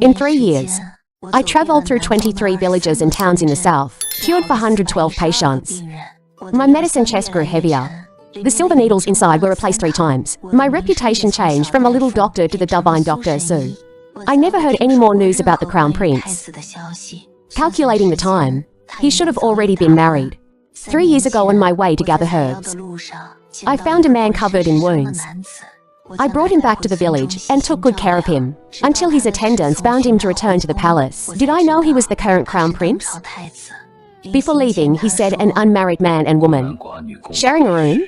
In 3 years, I traveled through 23 villages and towns in the south, cured for 112 patients. My medicine chest grew heavier. The silver needles inside were replaced 3 times. My reputation changed from a little doctor to the divine Dr. Su. I never heard any more news about the Crown Prince. Calculating the time, he should have already been married. 3 years ago on my way to gather herbs, I found a man covered in wounds. I brought him back to the village and took good care of him, until his attendants bound him to return to the palace. Did I know he was the current Crown Prince? Before leaving, he said an unmarried man and woman sharing a room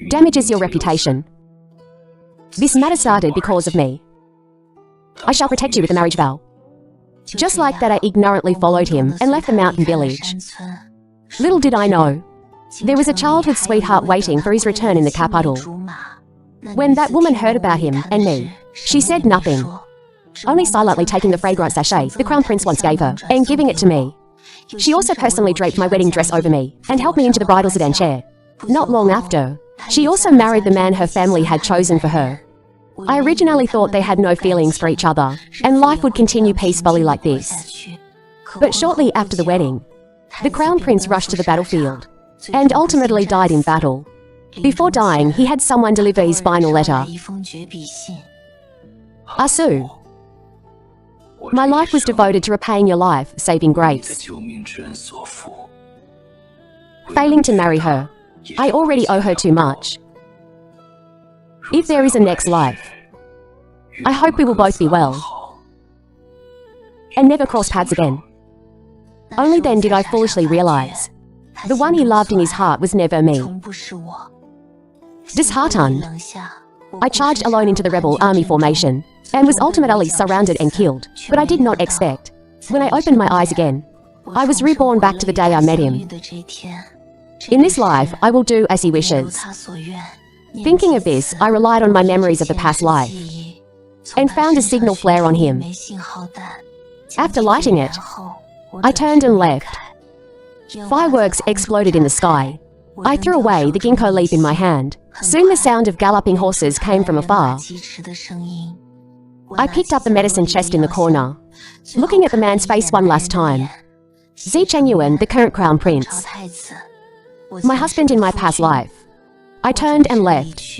damages your reputation. This matter started because of me. I shall protect you with a marriage vow. Just like that, I ignorantly followed him and left the mountain village. Little did I know, there was a childhood sweetheart waiting for his return in the capital. When that woman heard about him and me, she said nothing, only silently taking the fragrant sachet the Crown Prince once gave her and giving it to me. She also personally draped my wedding dress over me and helped me into the bridal sedan chair. Not long after, she also married the man her family had chosen for her. I originally thought they had no feelings for each other, and life would continue peacefully like this. But shortly after the wedding, the Crown Prince rushed to the battlefield, and ultimately died in battle. Before dying, he had someone deliver his final letter. Asu, my life was devoted to repaying your life, saving grace. Failing to marry her, I already owe her too much. If there is a next life, I hope we will both be well and never cross paths again. Only then did I foolishly realize the one he loved in his heart was never me. Disheartened, I charged alone into the rebel army formation and was ultimately surrounded and killed, but I did not expect. When I opened my eyes again, I was reborn back to the day I met him. In this life, I will do as he wishes. Thinking of this, I relied on my memories of the past life and found a signal flare on him. After lighting it, I turned and left. Fireworks exploded in the sky. I threw away the ginkgo leaf in my hand. Soon the sound of galloping horses came from afar. I picked up the medicine chest in the corner, looking at the man's face one last time. Zi Chengyuan, the current Crown Prince, my husband in my past life. I turned and left,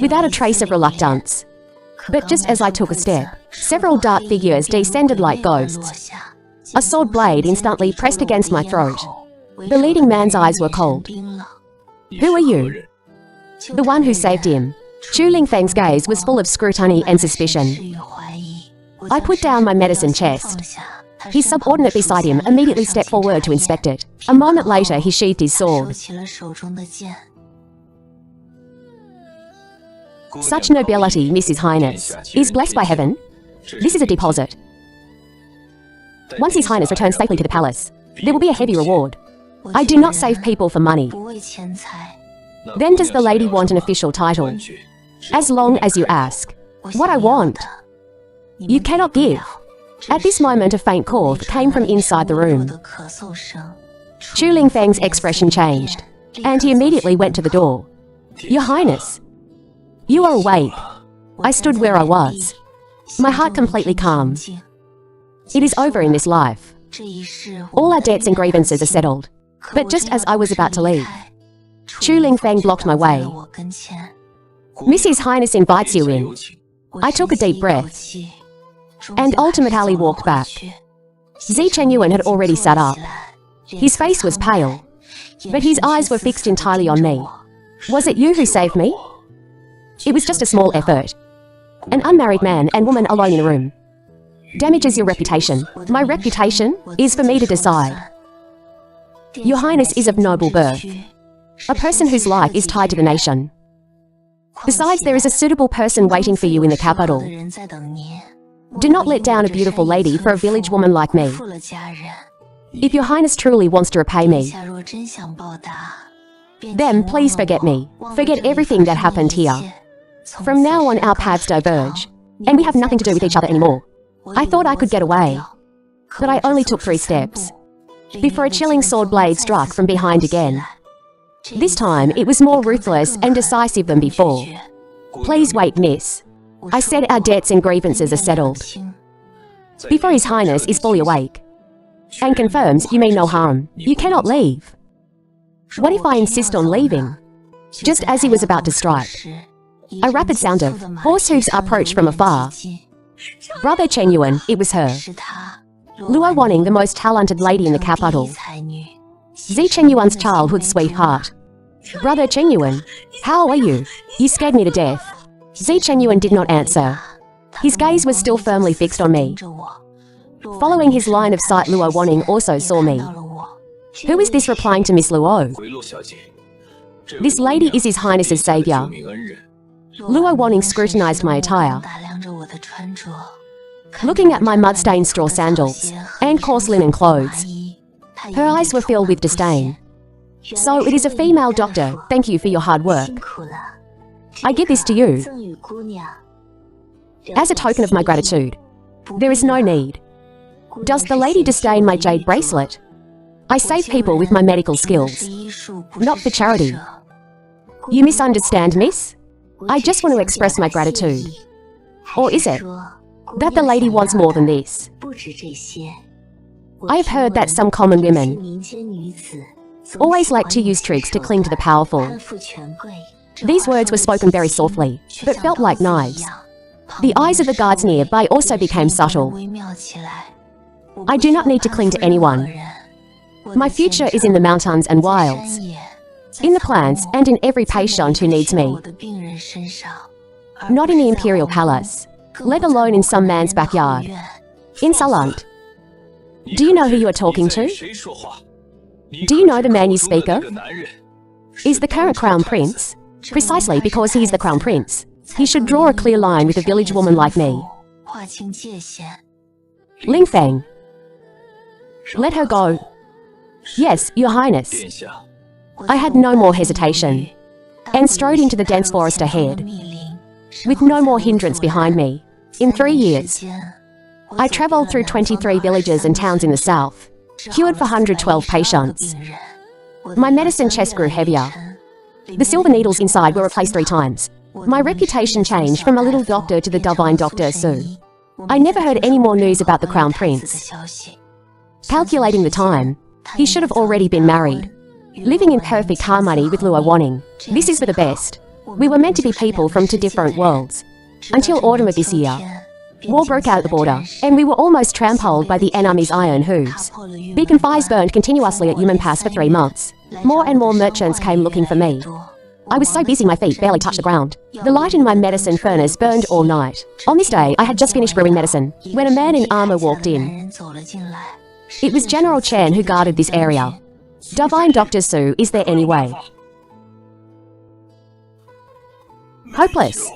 without a trace of reluctance. But just as I took a step, several dark figures descended like ghosts. A sword blade instantly pressed against my throat. The leading man's eyes were cold. Who are you? The one who saved him. Chu Lingfeng's gaze was full of scrutiny and suspicion. I put down my medicine chest. His subordinate beside him immediately stepped forward to inspect it. A moment later, he sheathed his sword. Such nobility, Mrs. Highness, is blessed by heaven. This is a deposit. Once His Highness returns safely to the palace, there will be a heavy reward. I do not save people for money. Then does the lady want an official title? As long as you ask. What I want, you cannot give. At this moment, a faint cough came from inside the room. Chu Lingfeng's expression changed, and he immediately went to the door. Your Highness, you are awake. I stood where I was, my heart completely calm. It is over in this life. All our debts and grievances are settled. But just as I was about to leave, Chu Lingfeng blocked my way. Mrs. Highness invites you in. I took a deep breath and ultimately walked back. Zi Chengyuan had already sat up. His face was pale, but his eyes were fixed entirely on me. Was it you who saved me? It was just a small effort. An unmarried man and woman alone in a room damages your reputation. My reputation is for me to decide. Your Highness is of noble birth, a person whose life is tied to the nation. Besides, there is a suitable person waiting for you in the capital. Do not let down a beautiful lady for a village woman like me. If Your Highness truly wants to repay me, then please forget me. Forget everything that happened here. From now on, our paths diverge, and we have nothing to do with each other anymore. I thought I could get away, but I only took 3 steps before a chilling sword blade struck from behind again. This time, it was more ruthless and decisive than before. Please wait, miss. I said our debts and grievances are settled. before His Highness is fully awake, and confirms you mean no harm. You cannot leave. What if I insist on leaving? Just as he was about to strike, a rapid sound of horse hooves approached from afar. Brother Chen Yuan, it was her. Luo Wanning, the most talented lady in the capital. Zi Chen Yuan's childhood sweetheart. Brother Chen Yuan, how are you? You scared me to death. Zi Chen Yuan did not answer. His gaze was still firmly fixed on me. Following his line of sight, Luo Wanning also saw me. Who is this replying to Miss Luo? This lady is His Highness's savior. Luo Wanning scrutinized my attire, looking at my mud-stained straw sandals and coarse linen clothes. Her eyes were filled with disdain. So it is a female doctor. Thank you for your hard work. I give this to you as a token of my gratitude. There is no need. Does the lady disdain my jade bracelet? I save people with my medical skills, not for charity. You misunderstand, miss? I just want to express my gratitude. Or is it that the lady wants more than this? I have heard that some common women always like to use tricks to cling to the powerful. These words were spoken very softly, but felt like knives. The eyes of the guards nearby also became subtle. I do not need to cling to anyone. My future is in the mountains and wilds, in the plants and in every patient who needs me. Not in the Imperial Palace, let alone in some man's backyard. Insolent. Do you know who you are talking to? Do you know the man you speak of? Is the current Crown Prince? Precisely because he is the Crown Prince, he should draw a clear line with a village woman like me. Ling Feng. Let her go. Yes, Your Highness. I had no more hesitation, and strode into the dense forest ahead, with no more hindrance behind me. In 3 years, I travelled through 23 villages and towns in the south, cured for 112 patients. My medicine chest grew heavier. The silver needles inside were replaced 3 times. My reputation changed from a little doctor to the divine Dr. Su. I never heard any more news about the Crown Prince. Calculating the time, he should have already been married, living in perfect harmony with Luo Wanning. This is for the best. We were meant to be people from 2 different worlds. Until autumn of this year, war broke out at the border, and we were almost trampled by the enemy's iron hooves. Beacon fires burned continuously at Yumen Pass for 3 months. More and more merchants came looking for me. I was so busy my feet barely touched the ground. The light in my medicine furnace burned all night. On this day, I had just finished brewing medicine, when a man in armor walked in. It was General Chen who guarded this area. Divine Dr. Su, is there any way? Hopeless.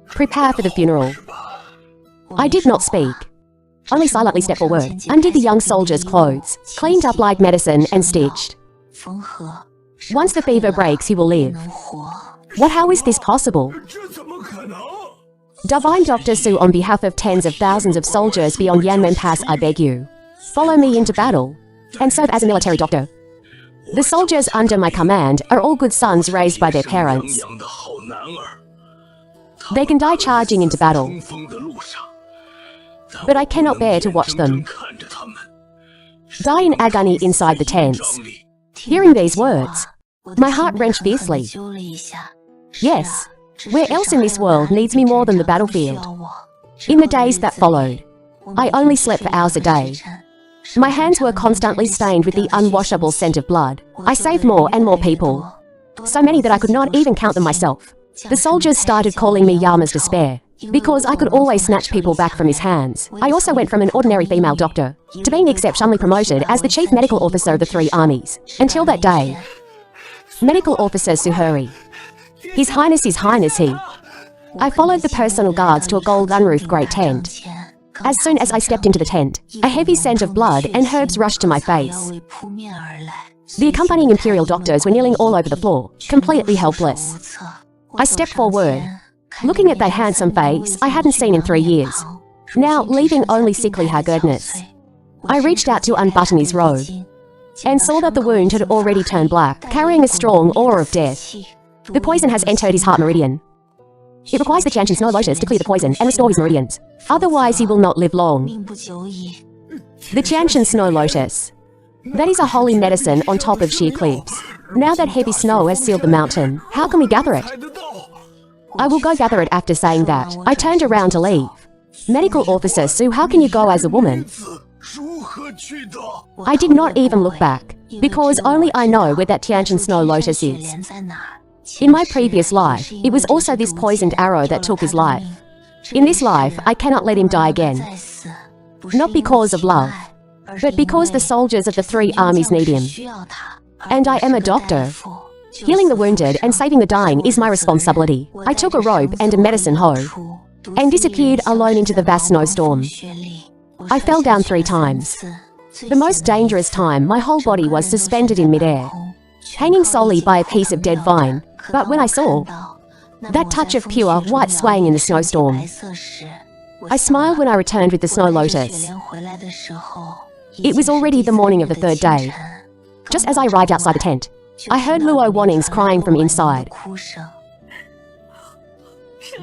Prepare for the funeral. I did not speak, only silently stepped forward, undid the young soldier's clothes, cleaned up like medicine and stitched. Once the fever breaks, he will live. How is this possible? Divine Dr. Su, on behalf of tens of thousands of soldiers beyond Yanmen Pass, I beg you, follow me into battle, and serve as a military doctor. The soldiers under my command are all good sons raised by their parents. They can die charging into battle, but I cannot bear to watch them die in agony inside the tents. Hearing these words, my heart wrenched fiercely. Yes, where else in this world needs me more than the battlefield? In the days that followed, I only slept for hours a day. My hands were constantly stained with the unwashable scent of blood. I saved more and more people, so many that I could not even count them myself. The soldiers started calling me Yama's despair, because I could always snatch people back from his hands. I also went from an ordinary female doctor to being exceptionally promoted as the chief medical officer of the 3 armies. Until that day, Medical Officer Suhuri. His Highness he. I followed the personal guards to a gold unroofed great tent. As soon as I stepped into the tent, a heavy scent of blood and herbs rushed to my face. The accompanying Imperial doctors were kneeling all over the floor, completely helpless. I stepped forward, looking at their handsome face I hadn't seen in 3 years, now leaving only sickly haggardness. I reached out to unbutton his robe, and saw that the wound had already turned black, carrying a strong aura of death. The poison has entered his heart meridian. It requires the Tianqian snow lotus to clear the poison and restore his meridians. Otherwise, he will not live long. The Tianqian snow lotus. That is a holy medicine on top of sheer cliffs. Now that heavy snow has sealed the mountain, how can we gather it? I will go gather it after saying that. I turned around to leave. Medical officer Sue, how can you go as a woman? I did not even look back, because only I know where that Tianqian snow lotus is. In my previous life, it was also this poisoned arrow that took his life. In this life, I cannot let him die again. Not because of love, but because the soldiers of the 3 armies need him. And I am a doctor. Healing the wounded and saving the dying is my responsibility. I took a robe and a medicine hoe and disappeared alone into the vast snowstorm. I fell down 3 times. The most dangerous time, my whole body was suspended in midair, hanging solely by a piece of dead vine. But when I saw that touch of pure white swaying in the snowstorm, I smiled when I returned with the snow lotus. It was already the morning of the 3rd day. Just as I arrived outside the tent, I heard Luo Wanning's crying from inside.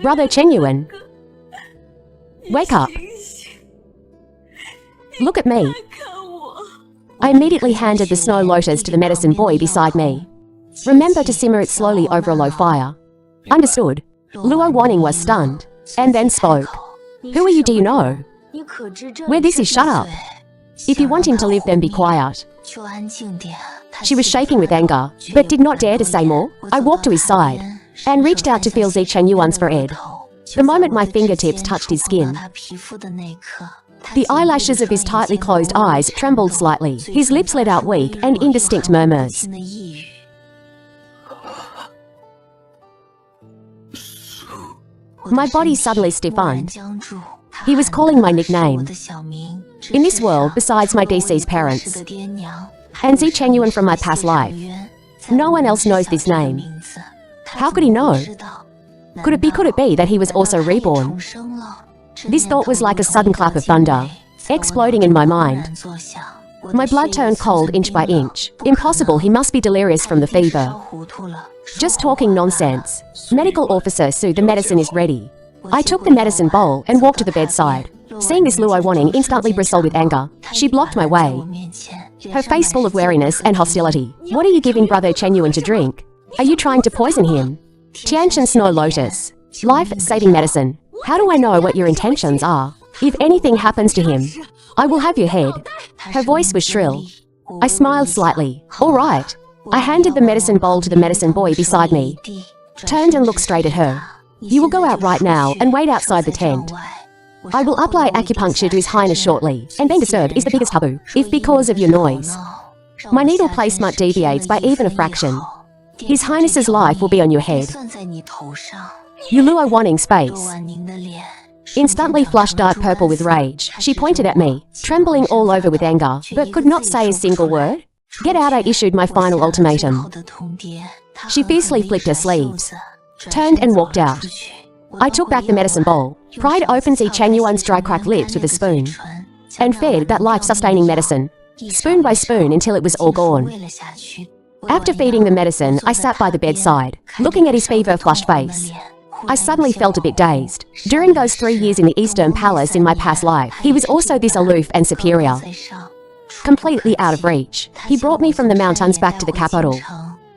Brother Chen Yuan, wake up. Look at me. I immediately handed the snow lotus to the medicine boy beside me. Remember to simmer it slowly over a low fire. Understood. Luo Wanning was stunned, and then spoke. Who are you, do you know? Where this is, shut up. If you want him to live, then be quiet. She was shaking with anger, but did not dare to say more. I walked to his side, and reached out to feel Zichen Yuan's forehead. The moment my fingertips touched his skin, the eyelashes of his tightly closed eyes trembled slightly. His lips let out weak and indistinct murmurs. My body suddenly stiffened. He was calling my nickname. In this world, besides my deceased parents, and Zichen Yuan from my past life, no one else knows this name. How could he know? Could it be that he was also reborn? This thought was like a sudden clap of thunder, exploding in my mind. My blood turned cold inch by inch. Impossible, he must be delirious from the fever. Just talking nonsense. Medical officer Sue, the medicine is ready. I took the medicine bowl and walked to the bedside. Seeing this, Luo Wanning instantly bristled with anger. She blocked my way, her face full of wariness and hostility. What are you giving Brother Chen Yuan to drink? Are you trying to poison him? Tianqian snow lotus. Life-saving medicine. How do I know what your intentions are? If anything happens to him, I will have your head. Her voice was shrill. I smiled slightly. All right. I handed the medicine bowl to the medicine boy beside me, turned and looked straight at her. You will go out right now and wait outside the tent. I will apply acupuncture to His Highness shortly, and being disturbed is the biggest taboo, if because of your noise my needle placement deviates by even a fraction. His Highness's life will be on your head. You Luo Wanning's face instantly flushed dark purple with rage. She pointed at me, trembling all over with anger, but could not say a single word. Get out, I issued my final ultimatum. She fiercely flicked her sleeves, turned and walked out. I took back the medicine bowl, pried open Zichen Yuan's dry cracked lips with a spoon, and fed that life-sustaining medicine, spoon by spoon until it was all gone. After feeding the medicine, I sat by the bedside, looking at his fever-flushed face. I suddenly felt a bit dazed. During those 3 years in the Eastern Palace in my past life, he was also this aloof and superior, completely out of reach. He brought me from the mountains back to the capital,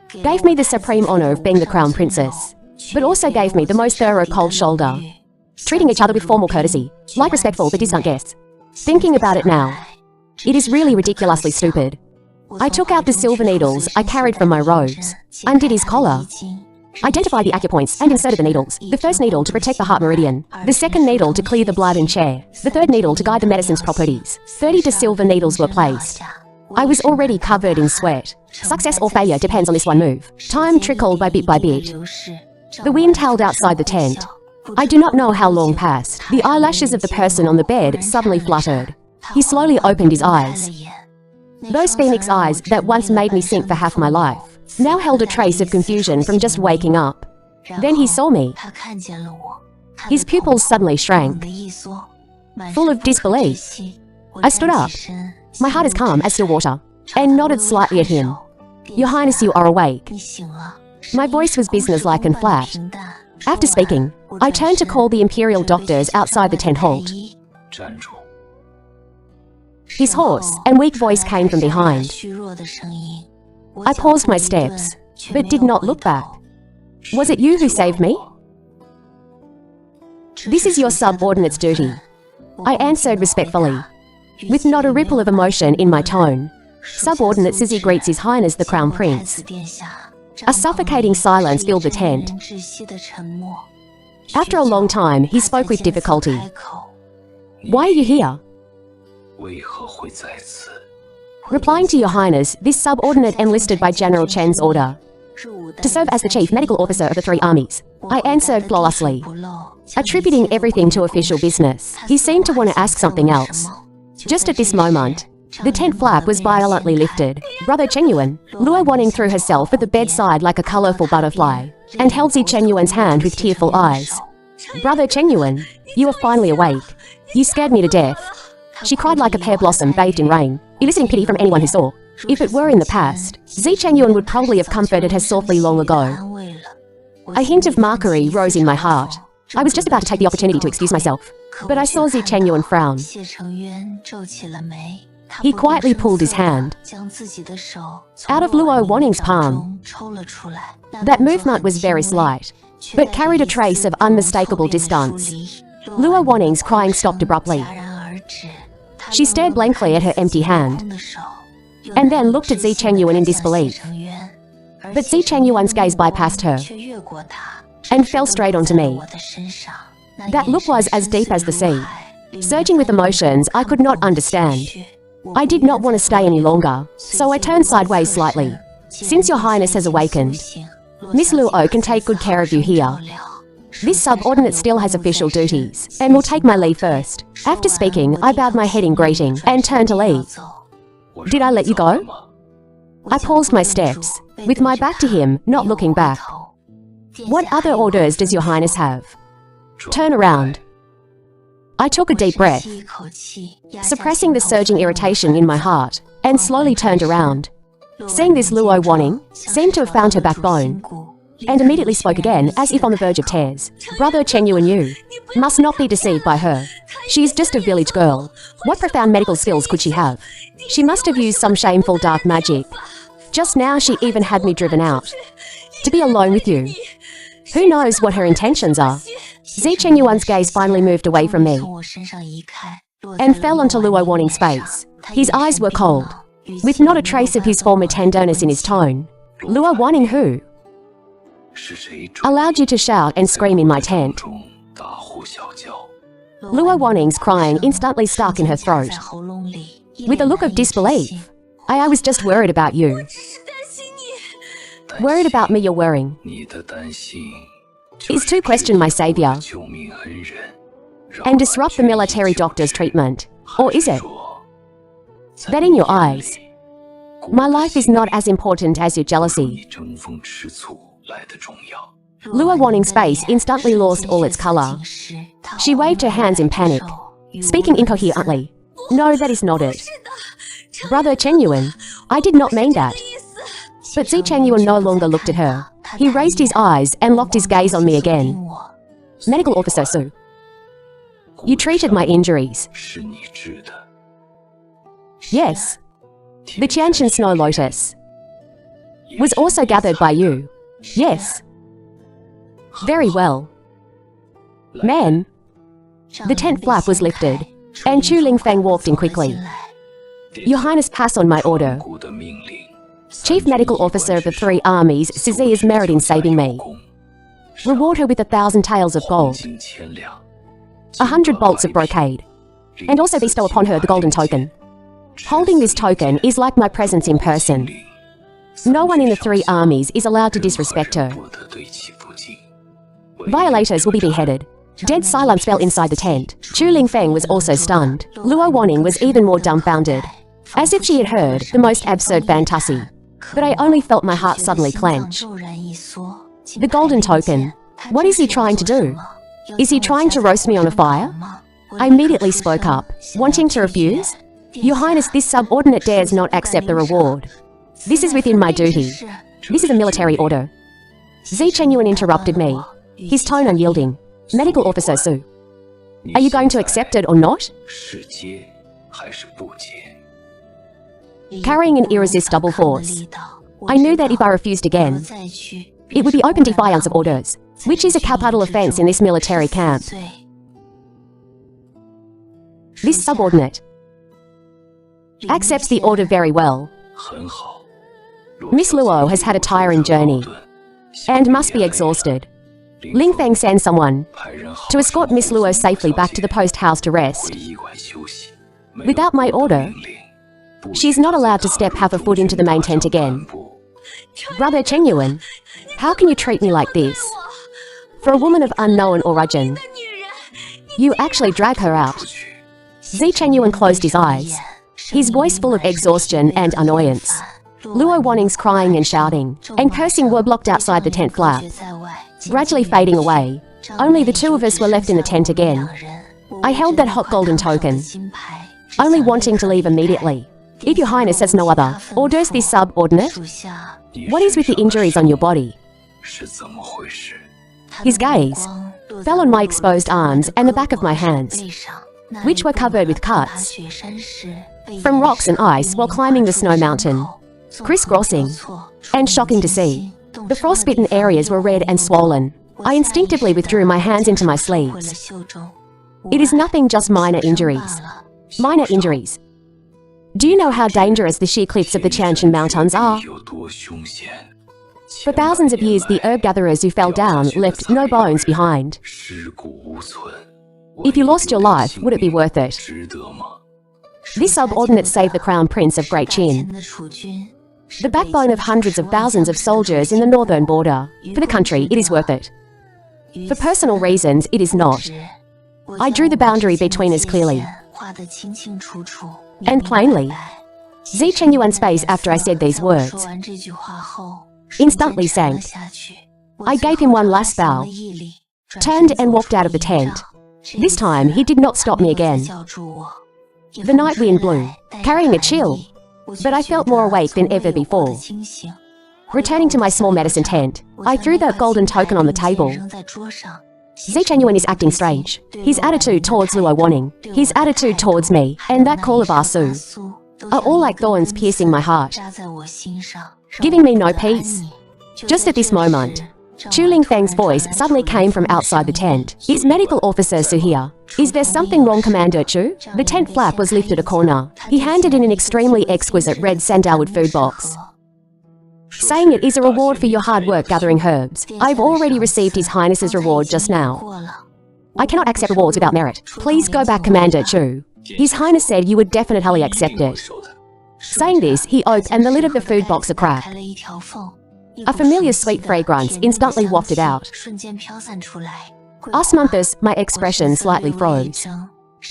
gave me the supreme honor of being the crown princess, but also gave me the most thorough cold shoulder, treating each other with formal courtesy, like respectful but distant guests. Thinking about it now, it is really ridiculously stupid. I took out the silver needles I carried from my robes, undid his collar, identified the acupoints and inserted the needles. The first needle to protect the heart meridian, the second needle to clear the blood and chair, the third needle to guide the medicine's properties. 30 silver needles were placed. I was already covered in sweat. Success or failure depends on this one move. Time trickled by bit by bit. The wind howled outside the tent. I do not know how long passed. The eyelashes of the person on the bed suddenly fluttered. He slowly opened his eyes. Those phoenix eyes that once made me sink for half my life now held a trace of confusion from just waking up. Then he saw me. His pupils suddenly shrank, full of disbelief. I stood up, my heart as calm as still water, and nodded slightly at him. Your Highness, you are awake. My voice was businesslike and flat. After speaking, I turned to call the Imperial doctors outside the tent halt. His hoarse and weak voice came from behind. I paused my steps, but did not look back. Was it you who saved me? This is your subordinate's duty. I answered respectfully, with not a ripple of emotion in my tone. Subordinate Zizi greets His Highness the Crown Prince. A suffocating silence filled the tent. After a long time, he spoke with difficulty. Why are you here? Replying to Your Highness, this subordinate enlisted by General Chen's order to serve as the chief medical officer of the 3 armies. I answered flawlessly, attributing everything to official business. He seemed to want to ask something else. Just at this moment, the tent flap was violently lifted. Brother Chenyuan, Luo Wanning threw herself at the bedside like a colorful butterfly, and held Zi Chenyuan's hand with tearful eyes. Brother Chenyuan, you are finally awake. You scared me to death. She cried like a pear blossom bathed in rain, eliciting pity from anyone who saw. If it were in the past, Zi Chenyuan would probably have comforted her softly long ago. A hint of mockery rose in my heart. I was just about to take the opportunity to excuse myself, but I saw Zi Chenyuan frown. He quietly pulled his hand out of Luo Wanning's palm. That movement was very slight, but carried a trace of unmistakable distance. Luo Wanning's crying stopped abruptly. She stared blankly at her empty hand, and then looked at Zi Chenyuan in disbelief. But Zi Chenyuan's gaze bypassed her, and fell straight onto me. That look was as deep as the sea, surging with emotions I could not understand. I did not want to stay any longer, so I turned sideways slightly. Since Your Highness has awakened, Miss Luo can take good care of you here. This subordinate still has official duties, and will take my leave first. After speaking, I bowed my head in greeting, and turned to leave. Did I let you go? I paused my steps, with my back to him, not looking back. What other orders does Your Highness have? Turn around. I took a deep breath, suppressing the surging irritation in my heart, and slowly turned around. Seeing this, Luo Wanning seemed to have found her backbone, and immediately spoke again, as if on the verge of tears. Brother Chenyuan, you must not be deceived by her. She is just a village girl. What profound medical skills could she have? She must have used some shameful dark magic. Just now she even had me driven out to be alone with you. Who knows what her intentions are? Zi Chenyuan's gaze finally moved away from me, and fell onto Luo Wanning's face. His eyes were cold, with not a trace of his former tenderness in his tone. Luo Wanning, who allowed you to shout and scream in my tent? Luo Wanning's crying instantly stuck in her throat. With a look of disbelief, I was just worried about you. Worried about me, you're worrying. Is to question my savior and disrupt the military doctor's treatment? Or is it that in your eyes, my life is not as important as your jealousy? Luo Wanning's face instantly lost all its color. She waved her hands in panic, speaking incoherently. No, that is not it. Brother Chenyuan, I did not mean that. But Zi Chenyuan no longer looked at her. He raised his eyes and locked his gaze on me again. Medical Officer Su, you treated my injuries. Yes. The Tianshan Snow Lotus was also gathered by you. Yes. Very well. Man. The tent flap was lifted, and Chu Lingfeng walked in quickly. Your Highness, pass on my order. Chief Medical Officer of the 3 armies, Zizi is merit in saving me. Reward her with 1,000 taels of gold, 100 bolts of brocade, and also bestow upon her the golden token. Holding this token is like my presence in person. No one in the 3 armies is allowed to disrespect her. Violators will be beheaded. Dead silence fell inside the tent. Chu Lingfeng was also stunned. Luo Wanning was even more dumbfounded, as if she had heard the most absurd fantasy. But I only felt my heart suddenly clench. The golden token. What is he trying to do? Is he trying to roast me on a fire? I immediately spoke up, wanting to refuse. Your Highness, this subordinate dares not accept the reward. This is within my duty. This is a military order. Zi Chenyuan interrupted me. his tone unyielding. Medical Officer Su, are you going to accept it or not? Carrying an irresistible force. I knew that if I refused again, it would be open defiance of orders, which is a capital offense in this military camp. This subordinate accepts the order very well. Miss Luo has had a tiring journey and must be exhausted. Ling Feng sends someone to escort Miss Luo safely back to the post house to rest. Without my order, she is not allowed to step half a foot into the main tent again. Brother Cheng Yuan, how can you treat me like this? For a woman of unknown origin, you actually drag her out. Zi Cheng Yuan closed his eyes, his voice full of exhaustion and annoyance. Luo Wanning's crying and shouting and cursing were blocked outside the tent flap, gradually fading away. Only the two of us were left in the tent again. I held that hot golden token, only wanting to leave immediately. If your highness has no other orders, this subordinate, what is with the injuries on your body? His gaze fell on my exposed arms and the back of my hands, which were covered with cuts from rocks and ice while climbing the snow mountain. Crisscrossing and shocking to see. The frostbitten areas were red and swollen. I instinctively withdrew my hands into my sleeves. It is nothing, just minor injuries. Minor injuries. Do you know how dangerous the sheer cliffs of the Chanshan Mountains are? For thousands of years, the herb gatherers who fell down left no bones behind. If you lost your life, would it be worth it? This subordinate saved the Crown Prince of Great Qin, the backbone of hundreds of thousands of soldiers in the northern border. For the country, it is worth it. For personal reasons, it is not. I drew the boundary between us clearly and plainly. Zi Cheng Yuan's face after I said these words instantly sank. I gave him one last bow, turned and walked out of the tent. This time, he did not stop me again. The night wind blew, carrying a chill, but I felt more awake than ever before. Returning to my small medicine tent, I threw the golden token on the table. Zi Cheng Yuan is acting strange. His attitude towards Luo Wanning, his attitude towards me, and that call of Su are all like thorns piercing my heart, giving me no peace. Just at this moment, Chu Lingfeng's voice suddenly came from outside the tent. Is Medical Officer Su here? Is there something wrong, Commander Chu? The tent flap was lifted a corner. He handed in an extremely exquisite red sandalwood food box, saying it is a reward for your hard work gathering herbs. I've already received His Highness's reward just now. I cannot accept rewards without merit. Please go back, Commander Chu. His Highness said you would definitely accept it. Saying this, he opened and the lid of the food box a crack. A familiar sweet fragrance instantly wafted out. Osmanthus, my expression slightly froze.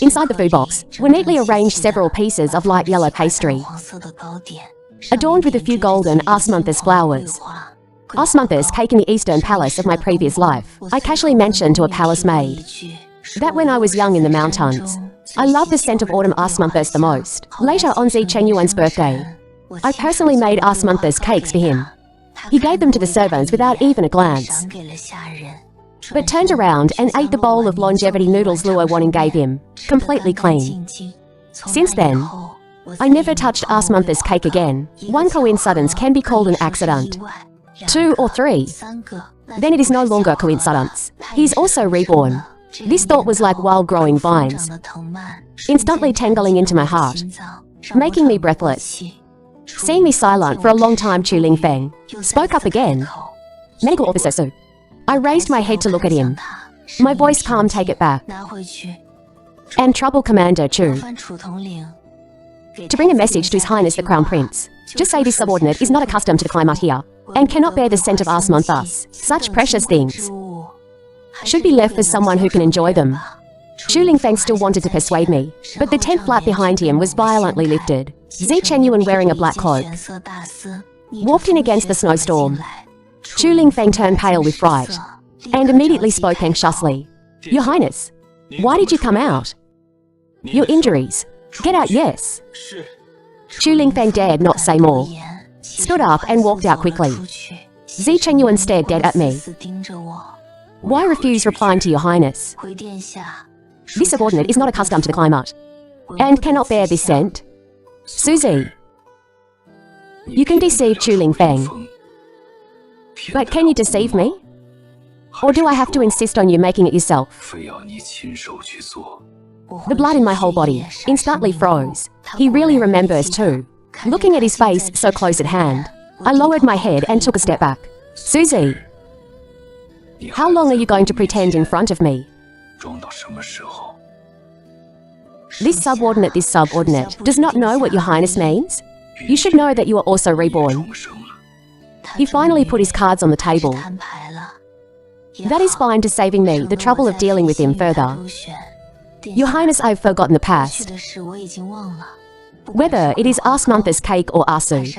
Inside the food box were neatly arranged several pieces of light yellow pastry, adorned with a few golden osmanthus flowers. Osmanthus cake in the Eastern Palace of my previous life. I casually mentioned to a palace maid that when I was young in the mountains, I loved the scent of autumn osmanthus the most. Later on Zi Cheng Yuan's birthday, I personally made osmanthus cakes for him. He gave them to the servants without even a glance, but turned around and ate the bowl of longevity noodles Luo Wanning gave him, completely clean. Since then, I never touched osmanthus cake again. One coincidence can be called an accident. 2 or 3, then it is no longer coincidence. He's also reborn. This thought was like wild growing vines, instantly tangling into my heart, making me breathless. Seeing me silent for a long time, Chu Lingfeng spoke up again. Medical Officer Su. I raised my head to look at him. My voice calm, take it back. And trouble, Commander Chu. To bring a message to His Highness the Crown Prince. Just say this subordinate is not accustomed to the climate here, and cannot bear the scent of osmanthus. Such precious things should be left for someone who can enjoy them. Chu Lingfeng still wanted to persuade me, but the tent flap behind him was violently lifted. Zi Cheng Yuan, wearing a black cloak, walked in against the snowstorm. Chu Lingfeng turned pale with fright, and immediately spoke anxiously. Your Highness, why did you come out? Your injuries. Get out, yes. Chu Lingfeng dared not say more, stood up and walked out quickly. Zi Cheng Yuan stared dead at me. Why refuse replying to your highness? This subordinate is not accustomed to the climate and cannot bear this scent. Susie, you can deceive Chu Lingfeng, but can you deceive me? Or do I have to insist on you making it yourself? The blood in my whole body instantly froze. He really remembers too. Looking at his face so close at hand, I lowered my head and took a step back. Susie, how long are you going to pretend in front of me? This subordinate does not know what your highness means. You should know that you are also reborn. He finally put his cards on the table. That is fine to saving me the trouble of dealing with him further. Your highness, I've forgotten the past. Whether it is Asmanthus cake or Asu,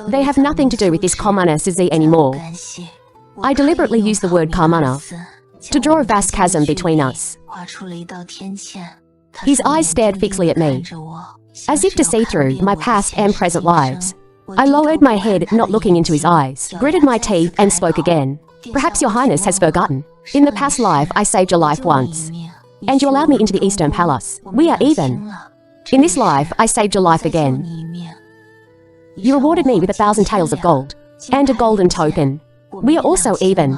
they have nothing to do with this Komana Suzi anymore. I deliberately use the word Kamana to draw a vast chasm between us. His eyes stared fixedly at me, as if to see through my past and present lives. I lowered my head, not looking into his eyes, gritted my teeth and spoke again. Perhaps your highness has forgotten. In the past life, I saved your life once, and you allowed me into the Eastern Palace. We are even. In this life, I saved your life again. You rewarded me with 1,000 taels of gold, and a golden token. We are also even.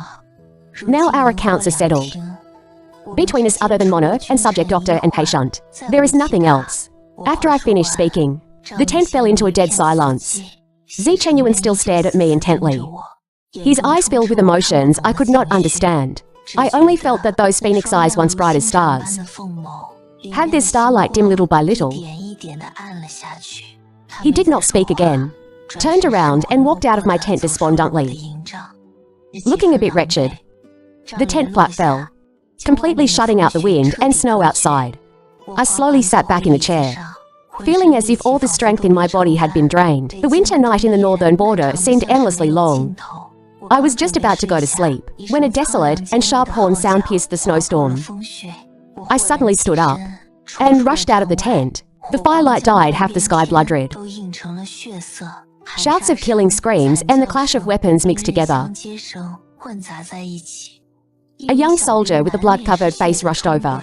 Now our accounts are settled. Between us, other than monarch and subject, doctor and patient, there is nothing else. After I finished speaking, the tent fell into a dead silence. Zi Chenyuan still stared at me intently. His eyes filled with emotions I could not understand. I only felt that those phoenix eyes, once bright as stars, had their starlight dim little by little. He did not speak again, turned around and walked out of my tent despondently. Looking a bit wretched, the tent flap fell, completely shutting out the wind and snow outside. I slowly sat back in the chair, feeling as if all the strength in my body had been drained. The winter night in the northern border seemed endlessly long. I was just about to go to sleep, when a desolate and sharp horn sound pierced the snowstorm. I suddenly stood up, and rushed out of the tent. The firelight dyed half the sky blood red. Shouts of killing screams and the clash of weapons mixed together. A young soldier with a blood-covered face rushed over.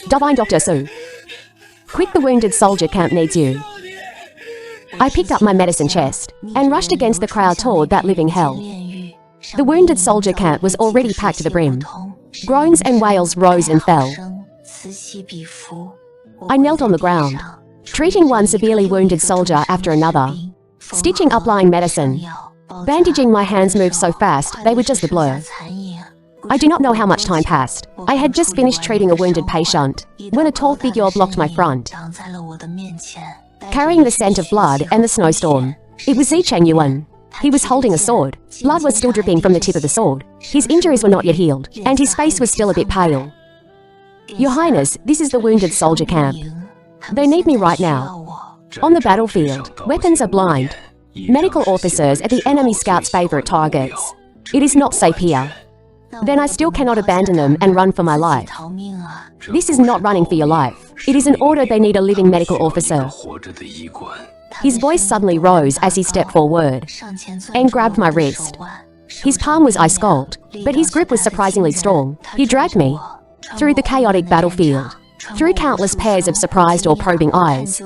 Divine Dr. Su. Quick, the wounded soldier camp needs you. I picked up my medicine chest, and rushed against the crowd toward that living hell. The wounded soldier camp was already packed to the brim. Groans and wails rose and fell. I knelt on the ground, treating one severely wounded soldier after another, stitching up lying medicine. Bandaging my hands moved so fast, they were just a blur. I do not know how much time passed. I had just finished treating a wounded patient, when a tall figure blocked my front, carrying the scent of blood and the snowstorm. It was Zi Chenyuan. He was holding a sword. Blood was still dripping from the tip of the sword. His injuries were not yet healed, and his face was still a bit pale. Your Highness, this is the wounded soldier camp. They need me right now. On the battlefield, weapons are blind. Medical officers are the enemy scouts' favorite targets. It is not safe here. Then I still cannot abandon them and run for my life. This is not running for your life. It is an order. They need a living medical officer. His voice suddenly rose as he stepped forward and grabbed my wrist. His palm was ice cold, but his grip was surprisingly strong. He dragged me through the chaotic battlefield, through countless pairs of surprised or probing eyes.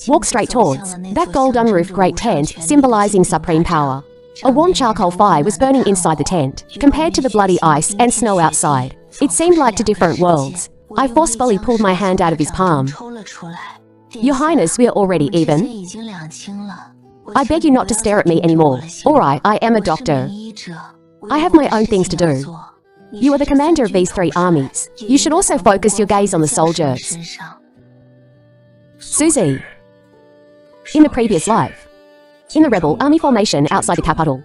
Walked straight towards that gold-unroofed great tent, symbolizing supreme power. A warm charcoal fire was burning inside the tent. Compared to the bloody ice and snow outside, it seemed like two different worlds. I forcefully pulled my hand out of his palm. Your Highness, we are already even. I beg you not to stare at me anymore. Alright, I am a doctor. I have my own things to do. You are the commander of these 3 armies. You should also focus your gaze on the soldiers. Susie. In the previous life, in the rebel army formation outside the capital,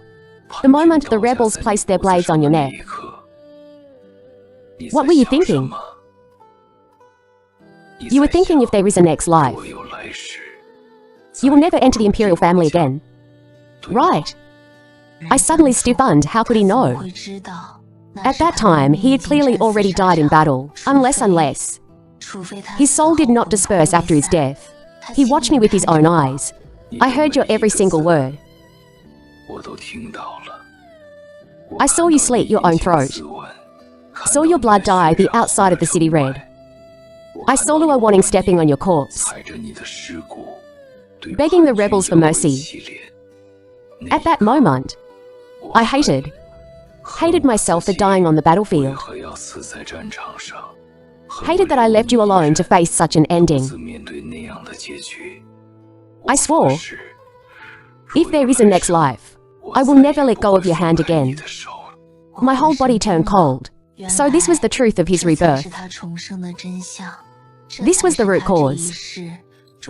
the moment the rebels placed their blades on your neck, what were you thinking? You were thinking if there is a next life, you will never enter the Imperial family again. Right. I suddenly stiffened. How could he know? At that time, he had clearly already died in battle, unless. His soul did not disperse after his death. He watched me with his own eyes. I heard your every single word. I saw you slit your own throat. Saw your blood dye the outside of the city red. I saw Luo wanting stepping on your corpse, begging the rebels for mercy. At that moment, I hated myself for dying on the battlefield. Hated that I left you alone to face such an ending. I swore, if there is a next life, I will never let go of your hand again. My whole body turned cold. So this was the truth of his rebirth. This was the root cause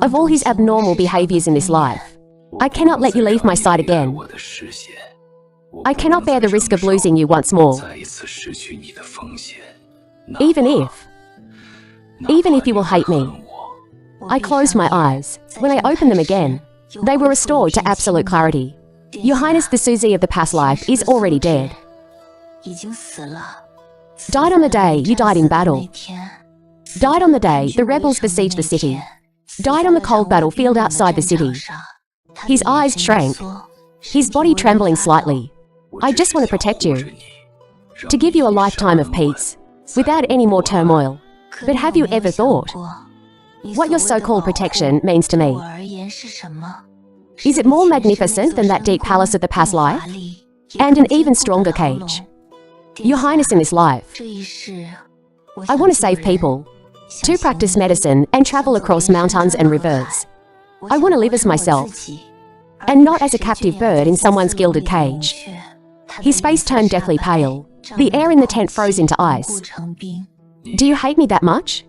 of all his abnormal behaviors in this life. I cannot let you leave my side again. I cannot bear the risk of losing you once more. Even if you will hate me. I closed my eyes. When I opened them again, they were restored to absolute clarity. Your Highness, the Suzy of the past life is already dead. Died on the day you died in battle. Died on the day the rebels besieged the city. Died on the cold battlefield outside the city. His eyes shrank, his body trembling slightly. I just want to protect you. To give you a lifetime of peace, without any more turmoil. But have you ever thought what your so-called protection means to me? Is it more magnificent than that deep palace of the past life? And an even stronger cage? Your Highness, in this life, I want to save people, to practice medicine and travel across mountains and rivers. I want to live as myself, and not as a captive bird in someone's gilded cage. His face turned deathly pale. The air in the tent froze into ice. Do you hate me that much?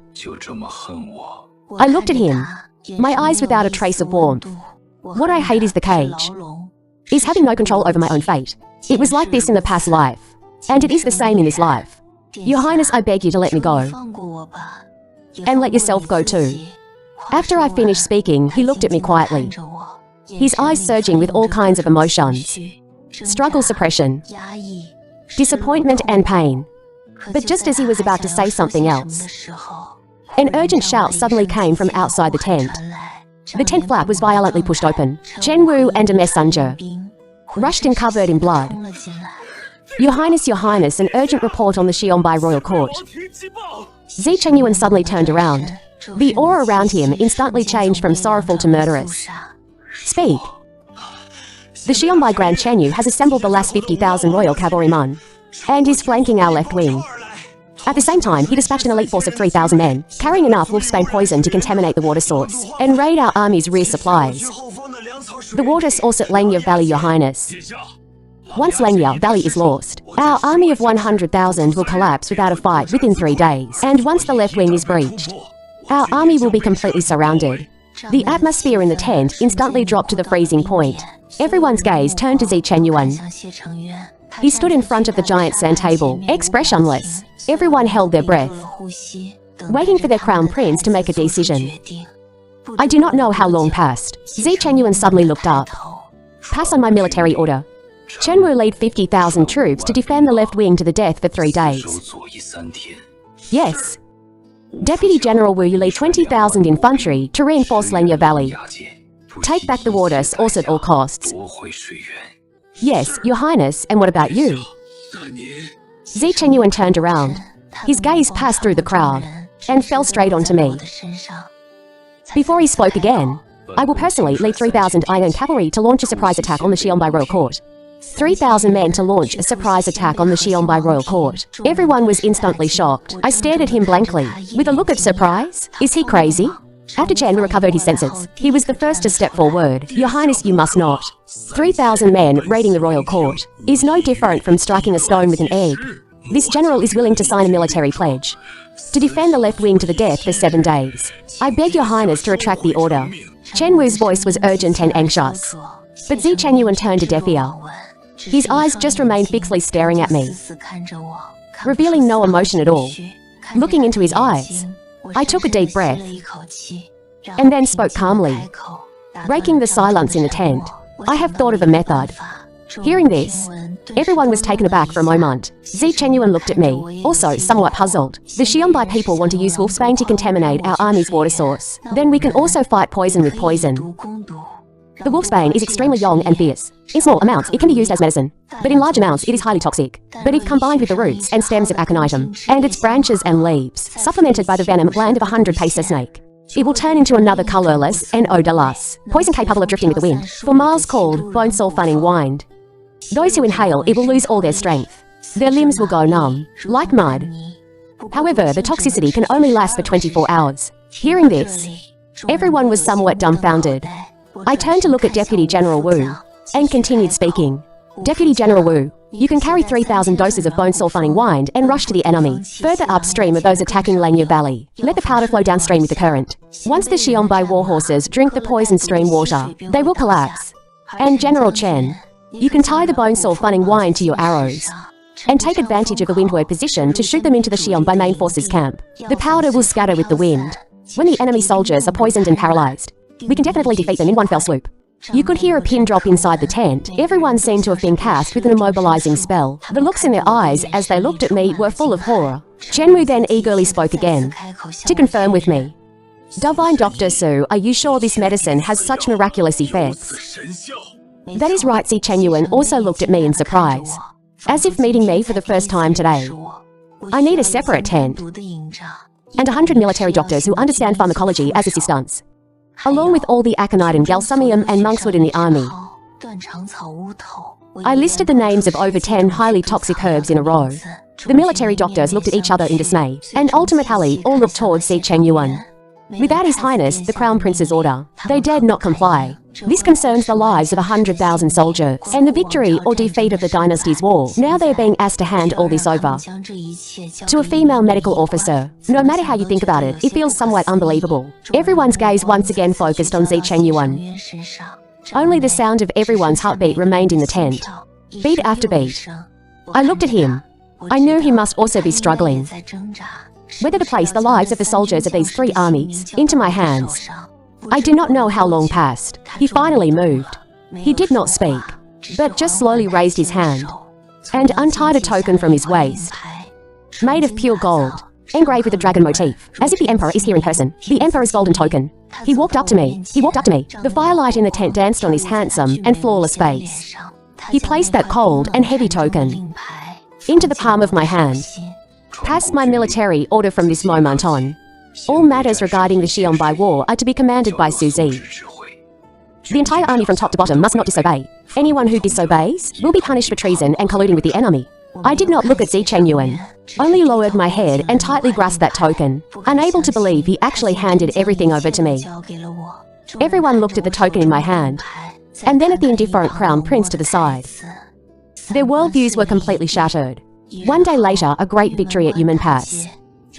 I looked at him, my eyes without a trace of warmth. What I hate is the cage, is having no control over my own fate. It was like this in the past life, and it is the same in this life. Your Highness, I beg you to let me go. And let yourself go too. After I finished speaking, he looked at me quietly, his eyes surging with all kinds of emotions. Struggle, suppression, disappointment and pain. But just as he was about to say something else, an urgent shout suddenly came from outside the tent. The tent flap was violently pushed open. Chen Wu and a messenger rushed in covered in blood. Your Highness, an urgent report on the Xiongbai royal court. Zi Chengyuan suddenly turned around. The aura around him instantly changed from sorrowful to murderous. Speak. The Xiongbai Grand Chenyu has assembled the last 50,000 royal cavalrymen and is flanking our left wing. At the same time, he dispatched an elite force of 3,000 men, carrying enough wolfsbane poison to contaminate the water source and raid our army's rear supplies. The water source at Langya Valley, Your Highness. Once Langya Valley is lost, our army of 100,000 will collapse without a fight within 3 days. And once the left wing is breached, our army will be completely surrounded. The atmosphere in the tent instantly dropped to the freezing point. Everyone's gaze turned to Zi Chengyuan. He stood in front of the giant sand table, expressionless. Everyone held their breath, waiting for their crown prince to make a decision. I do not know how long passed. Zi Chengyuan suddenly looked up. Pass on my military order. Chen Wu lead 50,000 troops to defend the left wing to the death for 3 days. Yes. Deputy General Wu, you lead 20,000 infantry to reinforce Langya Valley. Take back the water source at all costs. Yes, Your Highness, and what about you? Zi Chengyuan turned around. His gaze passed through the crowd and fell straight onto me. Before he spoke again, I will personally lead 3,000 iron cavalry to launch a surprise attack on the Xiongbai Royal Court. 3,000 men to launch a surprise attack on the Xiongbai Royal Court. Everyone was instantly shocked. I stared at him blankly, with a look of surprise. Is he crazy? After Chen recovered his senses, he was the first to step forward. Your Highness, you must not. 3,000 men raiding the royal court is no different from striking a stone with an egg. This general is willing to sign a military pledge to defend the left wing to the death for 7 days. I beg Your Highness to retract the order. Chen Wu's voice was urgent and anxious, but Zi Chengyuan turned a deaf ear. His eyes just remained fixedly staring at me, revealing no emotion at all. Looking into his eyes, I took a deep breath, and then spoke calmly, breaking the silence in the tent. I have thought of a method. Hearing this, everyone was taken aback for a moment. Zi Chengyuan looked at me, also somewhat puzzled. The Xiongbai people want to use wolfsbane to contaminate our army's water source. Then we can also fight poison with poison. The wolfsbane is extremely young and fierce. In small amounts, it can be used as medicine. But in large amounts, it is highly toxic. But if combined with the roots and stems of aconitum, and its branches and leaves, supplemented by the venom gland of 100-pacer snake, it will turn into another colourless and odourless poison capable of drifting with the wind, for miles called bone-sulfoning wind. Those who inhale it will lose all their strength. Their limbs will go numb, like mud. However, the toxicity can only last for 24 hours. Hearing this, everyone was somewhat dumbfounded. I turned to look at Deputy General Wu, and continued speaking. Deputy General Wu, you can carry 3,000 doses of bone-sulfoning wind and rush to the enemy, further upstream of those attacking Lanya Valley. Let the powder flow downstream with the current. Once the Xiongbai warhorses drink the poison stream water, they will collapse. And General Chen, you can tie the bone-sulfoning wind to your arrows, and take advantage of the windward position to shoot them into the Xiongbai main forces camp. The powder will scatter with the wind. When the enemy soldiers are poisoned and paralyzed, we can definitely defeat them in one fell swoop. You could hear a pin drop inside the tent. Everyone seemed to have been cast with an immobilizing spell. The looks in their eyes as they looked at me were full of horror. Chen Wu then eagerly spoke again, to confirm with me. Divine Dr. Su, are you sure this medicine has such miraculous effects? That is right. Si Chenyuan also looked at me in surprise, as if meeting me for the first time today. I need a separate tent, and 100 military doctors who understand pharmacology as assistants, along with all the aconitum, galsumium and monkswood in the army. I listed the names of over 10 highly toxic herbs in a row. The military doctors looked at each other in dismay, and ultimately all looked towards Si Chenyuan. Without His Highness, the Crown Prince's order, they dared not comply. This concerns the lives of 100,000 soldiers, and the victory or defeat of the dynasty's war. Now they are being asked to hand all this over to a female medical officer. No matter how you think about it, it feels somewhat unbelievable. Everyone's gaze once again focused on Zi Chenyuan. Only the sound of everyone's heartbeat remained in the tent, beat after beat. I looked at him. I knew he must also be struggling whether to place the lives of the soldiers of these three armies into my hands. I did not know how long passed. He finally moved. He did not speak, but just slowly raised his hand and untied a token from his waist, made of pure gold, engraved with a dragon motif, as if the Emperor is here in person. The Emperor's golden token. He walked up to me. The firelight in the tent danced on his handsome and flawless face. He placed that cold and heavy token into the palm of my hand. Past my military order from this moment on, all matters regarding the Xiongbai War are to be commanded by Su Zi. The entire army from top to bottom must not disobey. Anyone who disobeys will be punished for treason and colluding with the enemy. I did not look at Zi Chenyuan, only lowered my head and tightly grasped that token, unable to believe he actually handed everything over to me. Everyone looked at the token in my hand, and then at the indifferent Crown Prince to the side. Their worldviews were completely shattered. One day later, a great victory at Yumen Pass.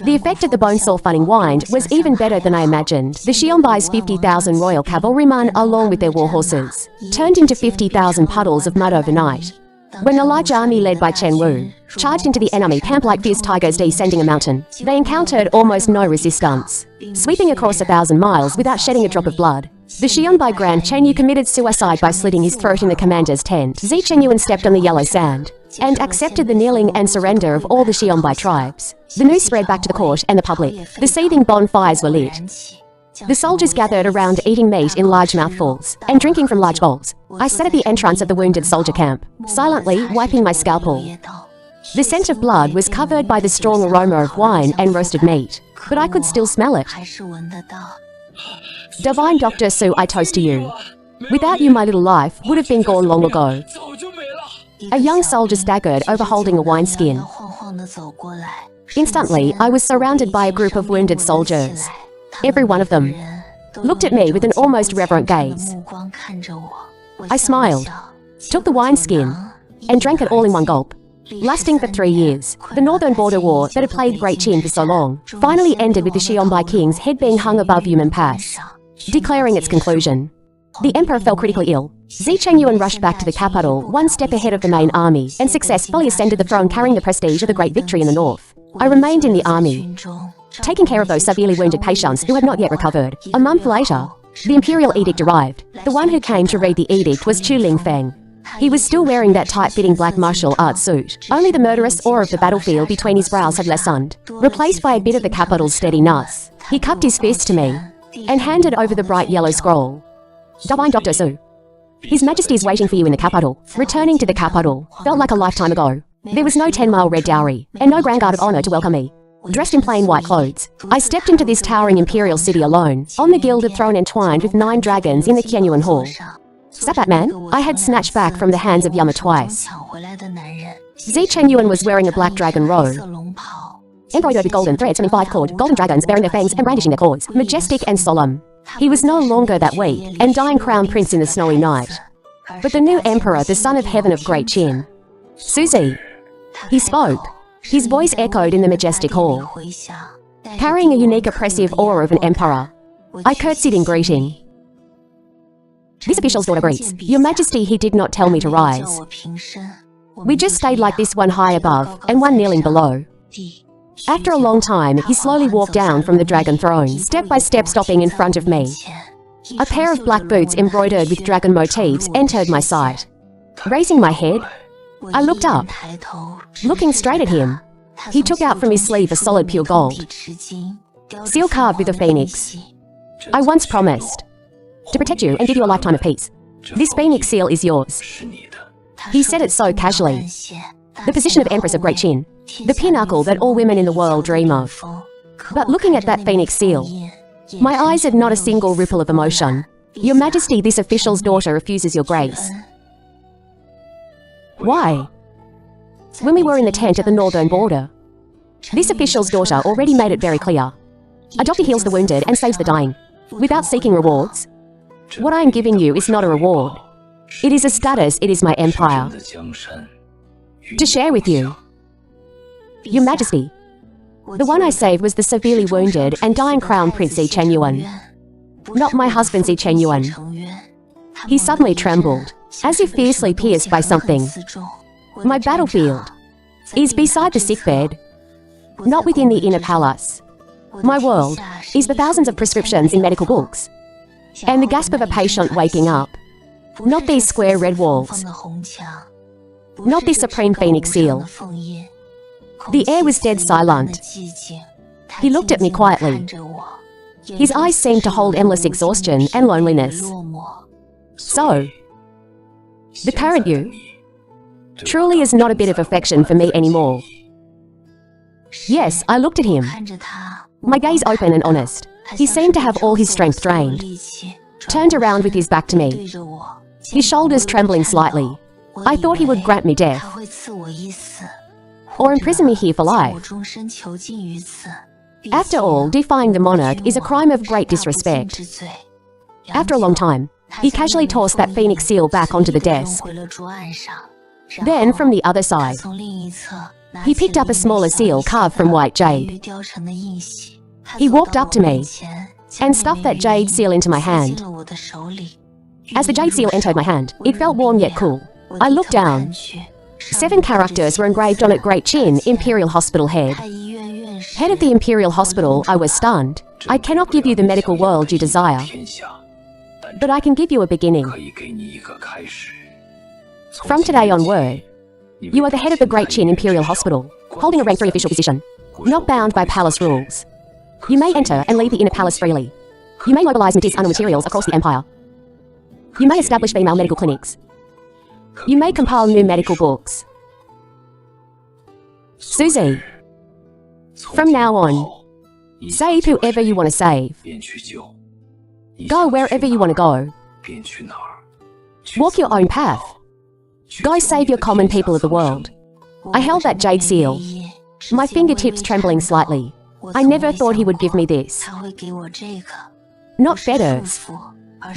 The effect of the bone-sulfoning wind was even better than I imagined. The Xiongbay's 50,000 royal cavalrymen, along with their warhorses, turned into 50,000 puddles of mud overnight. When a large army led by Chen Wu charged into the enemy camp like fierce tigers descending a mountain, they encountered almost no resistance, sweeping across 1,000 miles without shedding a drop of blood. The Xiongbai Grand Chenyu committed suicide by slitting his throat in the commander's tent. Zi Chenyuan stepped on the yellow sand and accepted the kneeling and surrender of all the Xiongbai tribes. The news spread back to the court and the public. The seething bonfires were lit. The soldiers gathered around eating meat in large mouthfuls and drinking from large bowls. I sat at the entrance of the wounded soldier camp, silently wiping my scalpel. The scent of blood was covered by the strong aroma of wine and roasted meat, but I could still smell it. Divine Dr. Su, I toast to you. Without you, my little life would have been gone long ago. A young soldier staggered over holding a wineskin. Instantly, I was surrounded by a group of wounded soldiers. Every one of them looked at me with an almost reverent gaze. I smiled, took the wineskin, and drank it all in one gulp. Lasting for 3 years, the Northern Border War that had plagued Great Qin for so long finally ended with the Xiongbai king's head being hung above Yumen Pass, declaring its conclusion. The emperor fell critically ill. Zi Chenyuan rushed back to the capital, one step ahead of the main army, and successfully ascended the throne carrying the prestige of the great victory in the north. I remained in the army, taking care of those severely wounded patients who had not yet recovered. A month later, the Imperial edict arrived. The one who came to read the edict was Chu Lingfeng. He was still wearing that tight-fitting black martial arts suit. Only the murderous aura of the battlefield between his brows had lessened, replaced by a bit of the capital's steadiness. He cupped his fist to me and handed over the bright yellow scroll. Divine Dr. Su, His Majesty is waiting for you in the capital. Returning to the capital felt like a lifetime ago. There was no 10-mile red dowry, and no grand guard of honor to welcome me. Dressed in plain white clothes, I stepped into this towering imperial city alone, on the gilded throne entwined with 9 dragons in the Qianyuan Hall. Stop that man, I had snatched back from the hands of Yama twice. Zi Chenyuan was wearing a black dragon robe, embroidered with golden threads and 5-cord golden dragons bearing their fangs and brandishing their claws, majestic and solemn. He was no longer that weak and dying crown prince in the snowy night, but the new emperor, the son of heaven of great Qin. Suzy. He spoke. His voice echoed in the majestic hall, carrying a unique oppressive aura of an emperor. I curtsied in greeting. This official's daughter greets. Your Majesty, he did not tell me to rise. We just stayed like this, one high above and one kneeling below. After a long time, he slowly walked down from the dragon throne, step by step stopping in front of me. A pair of black boots embroidered with dragon motifs entered my sight. Raising my head, I looked up. Looking straight at him, he took out from his sleeve a solid pure gold seal carved with a phoenix. I once promised to protect you and give you a lifetime of peace. This phoenix seal is yours. He said it so casually. The position of Empress of Great Qin, the pinnacle that all women in the world dream of. But looking at that phoenix seal, my eyes had not a single ripple of emotion. Your Majesty, this official's daughter refuses your grace. Why? When we were in the tent at the northern border, this official's daughter already made it very clear. A doctor heals the wounded and saves the dying, without seeking rewards. What I am giving you is not a reward. It is a status, it is my empire. To share with you. Your Majesty, the one I saved was the severely wounded and dying crown prince Zi Chenyuan, not my husband Zi Chenyuan. He suddenly trembled, as if fiercely pierced by something. My battlefield is beside the sickbed, not within the inner palace. My world is the thousands of prescriptions in medical books, and the gasp of a patient waking up, not these square red walls, not this supreme phoenix seal. The air was dead silent. He looked at me quietly. His eyes seemed to hold endless exhaustion and loneliness. So, the current you truly is not a bit of affection for me anymore. Yes, I looked at him, my gaze open and honest. He seemed to have all his strength drained. Turned around with his back to me, his shoulders trembling slightly. I thought he would grant me death, or imprison me here for life. After all, defying the monarch is a crime of great disrespect. After a long time, he casually tossed that phoenix seal back onto the desk. Then, from the other side, he picked up a smaller seal carved from white jade. He walked up to me and stuffed that jade seal into my hand. As the jade seal entered my hand, it felt warm yet cool. I looked down. 7 characters were engraved on it: Great Qin, Imperial Hospital Head. Head of the Imperial Hospital. I was stunned. I cannot give you the medical world you desire, but I can give you a beginning. From today onward, you are the head of the Great Qin Imperial Hospital, holding a rank 3 official position, not bound by palace rules. You may enter and leave the inner palace freely. You may mobilize medicinal materials across the empire. You may establish female medical clinics. You may compile new medical books. Suzy, from now on, save whoever you want to save. Go wherever you want to go. Walk your own path. Go save your common people of the world. I held that jade seal, my fingertips trembling slightly. I never thought he would give me this. Not feathers,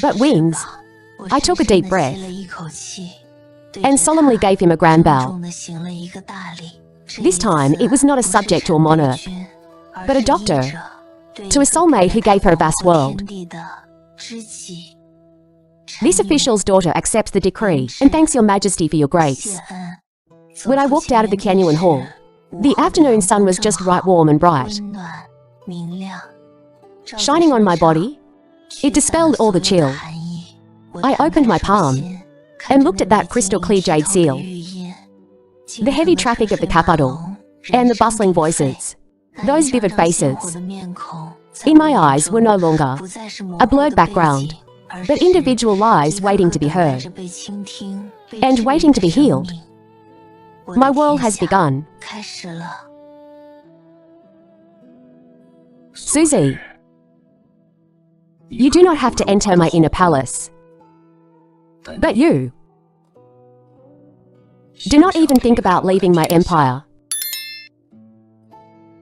but wings. I took a deep breath and solemnly gave him a grand bow. This time, it was not a subject or monarch, but a doctor, to a soulmate who gave her a vast world. This official's daughter accepts the decree and thanks your Majesty for your grace. When I walked out of the Qianyuan Hall, the afternoon sun was just right warm and bright. Shining on my body, it dispelled all the chill. I opened my palm and looked at that crystal clear jade seal. The heavy traffic of the capital and the bustling voices, those vivid faces, in my eyes were no longer a blurred background, but individual lives waiting to be heard and waiting to be healed. My world has begun. Susie, you do not have to enter my inner palace, but you do not even think about leaving my empire.